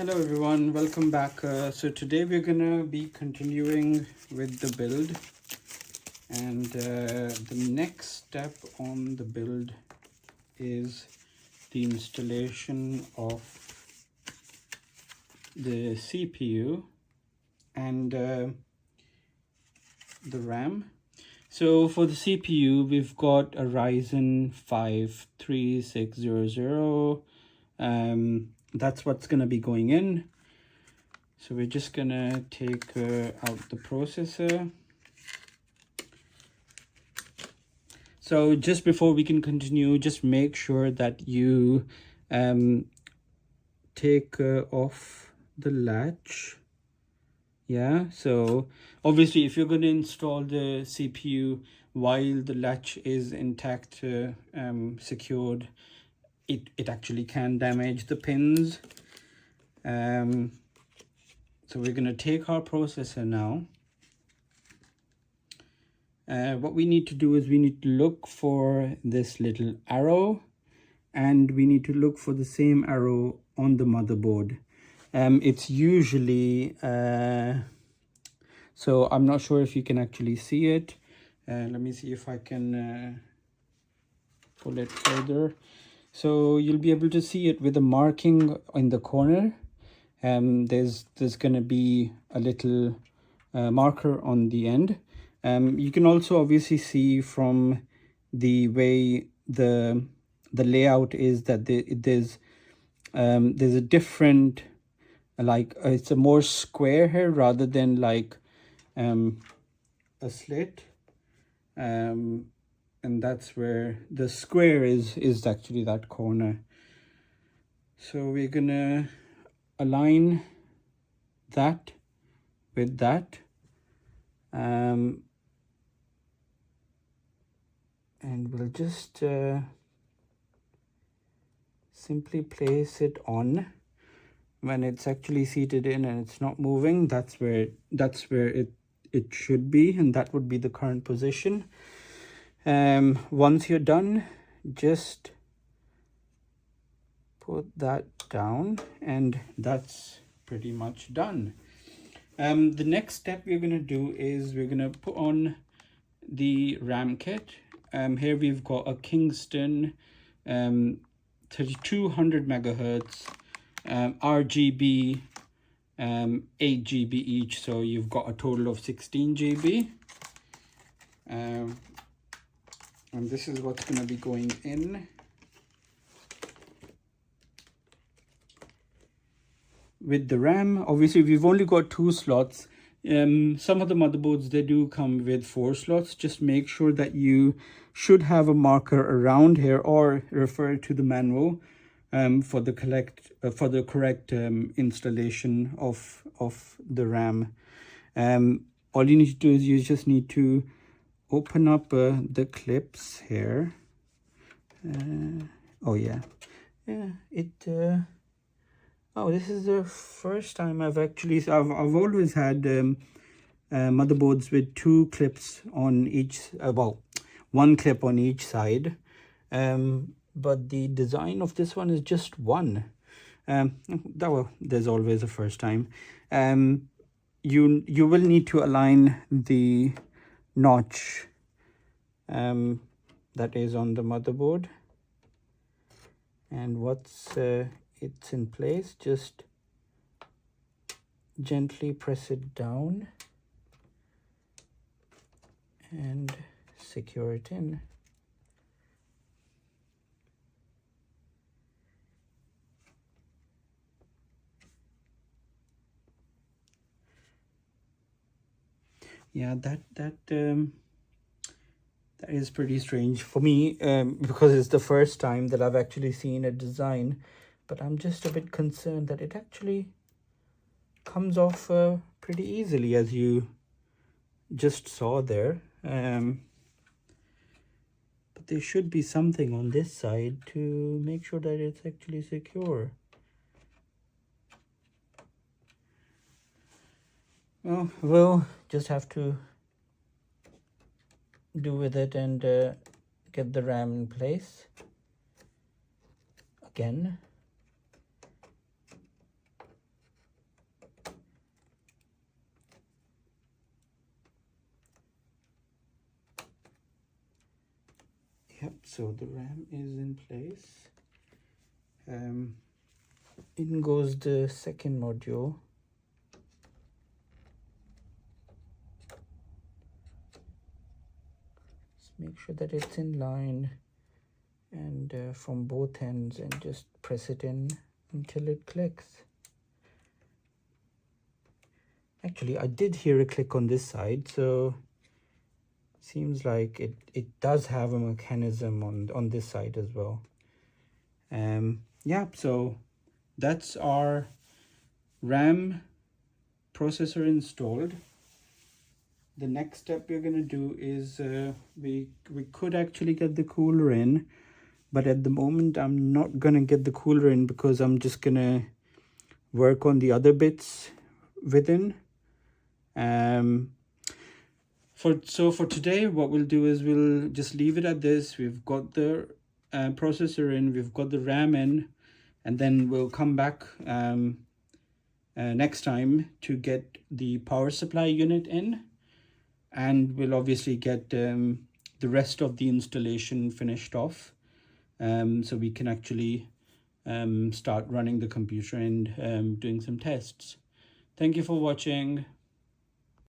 Hello everyone, welcome back. So today we're gonna be continuing with the build, and the next step on the build is the installation of the CPU and the RAM. So for the CPU, we've got a Ryzen 5 3600. That's what's going to be going in. So we're just going to take out the processor. So just before we can continue, just make sure that you take off the latch. Yeah, so obviously if you're going to install the CPU while the latch is intact, secured, it actually can damage the pins. So we're going to take our processor now. What we need to do is we need to look for this little arrow, and we need to look for the same arrow on the motherboard. It's usually so I'm not sure if you can actually see it. Let me see if I can pull it further. So you'll be able to see it with a marking in the corner. There's going to be a little marker on the end. You can also obviously see from the way the layout is that there's a different, like it's a more square here rather than like a slit, and that's where the square is actually that corner. So we're gonna align that with that, and we'll just simply place it on. When it's actually seated in and it's not moving, that's where it should be, and that would be the current position. Once you're done, just put that down, and that's pretty much done. The next step we're going to do is we're going to put on the RAM kit. Here we've got a Kingston 3200 megahertz RGB, 8 GB each, so you've got a total of 16 GB. And this is what's going to be going in. With the RAM, obviously we've only got 2 slots. Some of the motherboards, they do come with 4 slots. Just make sure that you should have a marker around here, or refer to the manual for the correct installation of the RAM. All you need to do is you just need to open up the clips here. Oh yeah, oh, this is the first time I've always had motherboards with 2 clips on each, well, 1 clip on each side, but the design of this one is just 1. There's always a first time. You will need to align the notch that is on the motherboard, and once it's in place, just gently press it down and secure it in. Yeah, that is pretty strange for me, because it's the first time that I've actually seen a design, but I'm just a bit concerned that it actually comes off pretty easily, as you just saw there. But there should be something on this side to make sure that it's actually secure. Well, we'll just have to do with it and get the RAM in place again. Yep, so the RAM is in place. In goes the second module. Just make sure that it's in line and from both ends, and just press it in until it clicks. Actually, I did hear a click on this side, so seems like it does have a mechanism on this side as well. Yeah, so that's our RAM processor installed. The next step we're going to do is we could actually get the cooler in, but at the moment I'm not going to get the cooler in because I'm just going to work on the other bits within. So for today, what we'll do is we'll just leave it at this. We've got the processor in, we've got the RAM in, and then we'll come back next time to get the power supply unit in, and we'll obviously get the rest of the installation finished off, so we can actually start running the computer and doing some tests. Thank you for watching.